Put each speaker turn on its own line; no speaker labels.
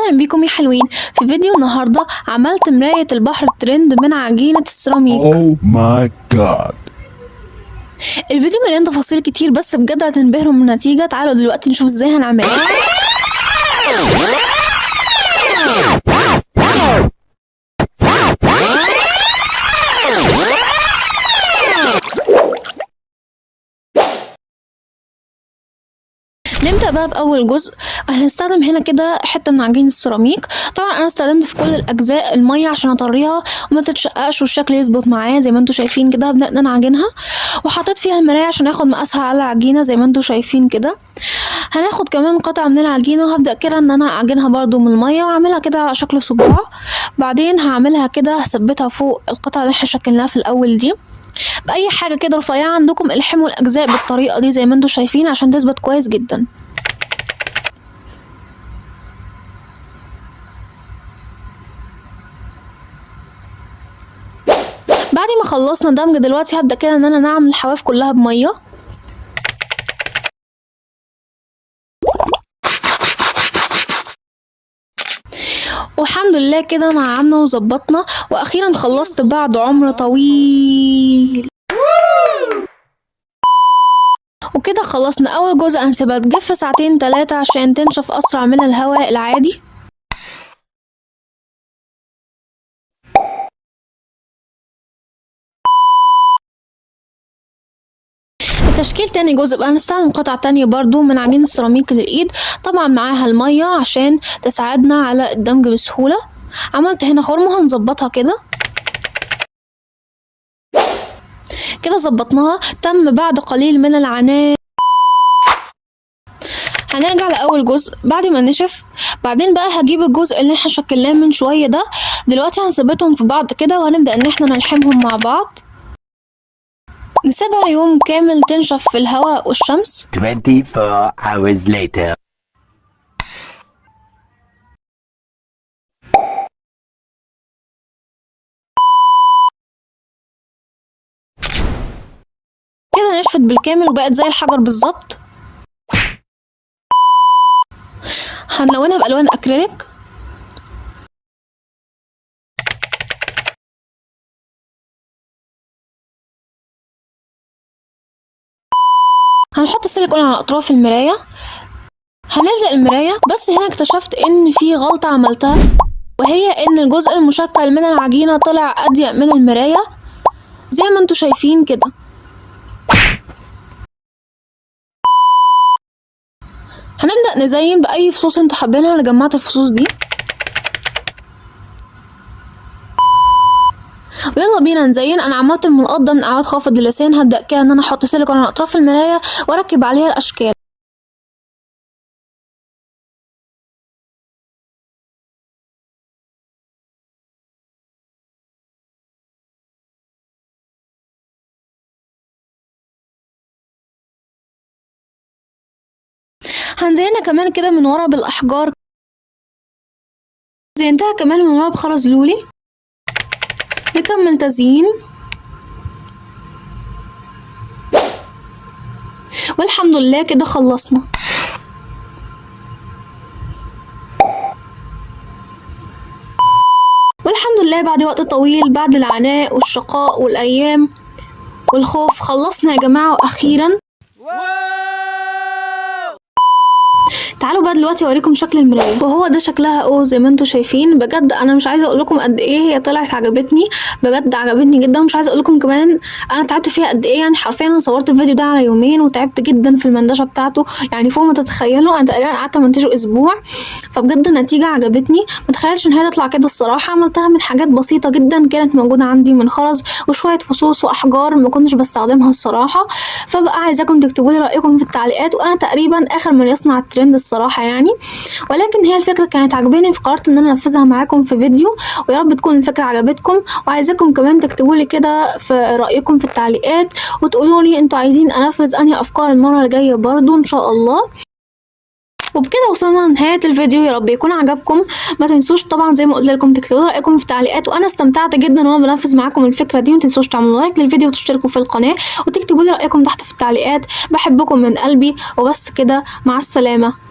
اهلا بيكم يا حلوين. في فيديو النهارده عملت مراية البحر ترند من عجينة السيراميك.
Oh my god.
الفيديو مليان تفاصيل كتير بس بجد هتنبهروا من النتيجة. تعالوا دلوقتي نشوف ازاي هنعملها. نبدأ بقى بأول جزء. هنستخدم هنا كده حتة من عجين السيراميك. طبعا أنا استخدمت في كل الأجزاء المية عشان أطريها وما تتشققش والشكل يظبط معايا زي ما انتوا شايفين كده. بدأنا نعجنها وحطيت فيها المراية عشان اخد مقاسها على العجينة زي ما انتوا شايفين كده. هناخد كمان قطعة من العجينة وهبدأ كده ان انا اعجنها برضو من المية واعملها كده على شكل صباع. بعدين هعملها كده هثبتها فوق القطعة اللي احنا شكلناها في الأول دي بأي حاجة كده رفيعة عندكم. الحموا الأجزاء بالطريقة دي زي ما انتوا شايفين عشان تثبت كويس جدا. بعد ما خلصنا دمج دلوقتي هبدأ كده ان انا نعمل الحواف كلها بمية. والحمد لله كده نعمنا وظبطنا واخيرا خلصت بعد عمر طويل. وكده خلصنا اول جزء. هنسيبها تجف ساعتين 3 عشان تنشف اسرع من الهواء العادي. تشكيل تاني جزء بقى هنستخدم قطعة تانية برضو من عجين السيراميك للإيد، طبعا معاها المية عشان تساعدنا على الدمج بسهولة. عملت هنا خرمة هنظبطها كده كده. ظبطناها تم بعد قليل من العناء. هنرجع لأول جزء بعد ما نشف. بعدين بقى هجيب الجزء اللي احنا شكلناه من شوية ده دلوقتي هنثبتهم في بعض كده وهنبدأ ان احنا نلحمهم مع بعض. نسيبها يوم كامل تنشف في الهواء والشمس.
24 hours later.
كده نشفت بالكامل وبقت زي الحجر بالظبط. هنلونها بألوان أكريليك. هنحط سيليكون على أطراف المراية. هنلزق المراية بس هنا اكتشفت إن في غلطة عملتها، وهي إن الجزء المشكل من العجينة طلع أضيق من المراية زي ما انتوا شايفين كده. هنبدأ نزين بأي فصوص انتوا حابينها. أنا جمعت الفصوص دي ويلا بينا نزين. انا عملت المنقط ده من اعواد خافض اللسان. هبدأ كده ان انا احط سيليكون على اطراف المراية واركب عليها الاشكال. هنزينها كمان كده من ورا بالاحجار. زينتها كمان من ورا بخرز لولي. نكمل تزيين والحمد لله كده خلصنا. والحمد لله بعد وقت طويل، بعد العناء والشقاء والايام والخوف، خلصنا يا جماعة واخيرا. تعالوا بقى دلوقتي اوريكم شكل المرايه، وهو ده شكلها اهو زي ما انتوا شايفين. بجد انا مش عايزه اقول لكم قد ايه هي طلعت عجبتني، بجد عجبتني جدا. ومش عايزه اقول لكم كمان انا تعبت فيها قد ايه. يعني حرفيا انا صورت الفيديو ده على يومين وتعبت جدا في المندشه بتاعته، يعني فوق ما تتخيلوا. انا تقريبا قعدت امنتجه اسبوع. فبجد النتيجه عجبتني، متخيلش ان هي تطلع كده الصراحه. عملتها من حاجات بسيطه جدا كانت موجوده عندي، من خرز وشويه فصوص واحجار ما كنتش بستخدمها الصراحه. فبقى عايزاكم تكتبوا لي رايكم في التعليقات. وانا تقريبا اخر من يصنع الترند الصراحه يعني، ولكن هي الفكرة كانت عجباني فقررت ان انا انفذها معاكم في فيديو. ويا رب تكون الفكرة عجبتكم. وعايزاكم كمان تكتبوا لي كده في رأيكم في التعليقات وتقولوا لي انتوا عايزين انفذ انهي افكار المرة الجاية برضو ان شاء الله. وبكده وصلنا لنهاية الفيديو. يا رب يكون عجبكم. ما تنسوش طبعا زي ما قلت لكم تكتبوا رأيكم في التعليقات. وانا استمتعت جدا وانا بنفذ معاكم الفكرة دي. ما تنسوش تعملوا لايك للفيديو وتشتركوا في القناة وتكتبوا لي رأيكم تحت في التعليقات. بحبكم من قلبي. وبس كده، مع السلامة.